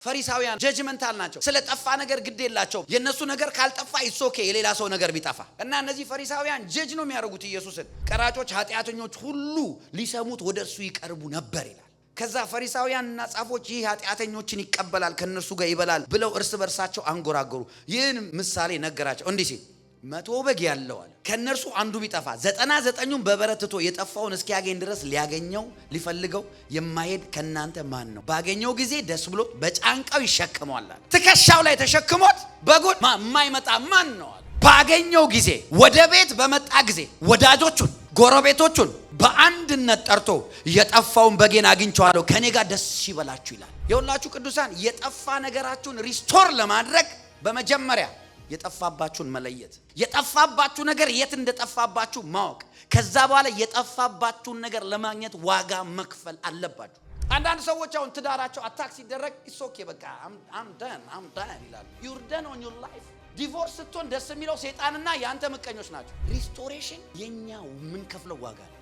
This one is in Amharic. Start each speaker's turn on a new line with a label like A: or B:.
A: ፈሪሳውያን ጀጅመንታል ናቸው። ስለ ጠፋ ነገር ግድ የላቸው። የነሱ ነገር ካልጠፋ ኢትሶኬ የሌላ ሰው ነገር ቢጠፋ እና እነዚህ ፈሪሳውያን ጀጅ ነው የሚያደርጉት ኢየሱስን። ቀራጮች ኃጢአተኞች ሁሉ ሊሰሙት ወደ እርሱ ይቀርቡ ነበር ይላል። ከዛ ፈሪሳውያንና ጻፎች ይህ ኃጢአተኞችን ይቀበላል ከነሱ ጋር ይበላል ብለው እርስ በርሳቸው አንጎራጎሩ። ይህን ምሳሌ ነገራቸው እንዲህ ሲል 100 በግ ያለው አለ ከነርሱ አንዱ ቢጠፋ 99ኙን በበረትቶ የጠፋውን እስኪያገኝ ድረስ ሊያገኘው ሊፈልገው የማይሄድ ከናንተ ማን ነው? ባገኘው ጊዜ ደስ ብሎ በጫንቃው ይሸከመዋል። ትከሻው ላይ ተሸክሞት በጉን የማይመጣ ማን ነው? ባገኘው ጊዜ ወደ ቤት በመጣ ጊዜ ወዳጆቹን ጎረቤቶቹን በአንድነት ጠርቶ የጠፋውን በጌን አግኝቼዋለሁ ከኔ ጋር ደስ ይበላችሁ ይላል። የሁላችሁ ቅዱሳን የጠፋ ነገራችሁን ሪስቶር ለማድረግ በመጀመሪያ የጠፋባችሁን መለየት፣ የጠፋባችሁ ነገር የት እንደጠፋባችሁ ማወቅ፣ ከዛ በኋላ የጠፋባችሁን ነገር ለማግኘት ዋጋ መክፈል አለባችሁ። አንዳንድ ሰዎች አሁን ትዳራቸው አታክ ሲደረግ ኢትሶኬ በቃ አም ዳን ይላሉ። ዩር ደን ኦን ዩር ላይፍ። ዲቮርስ ስትሆን ደስ የሚለው ሰይጣንና ያንተ ምቀኞች ናቸው። ሪስቶሬሽን የኛ ምን ከፍለው ዋጋ ነው።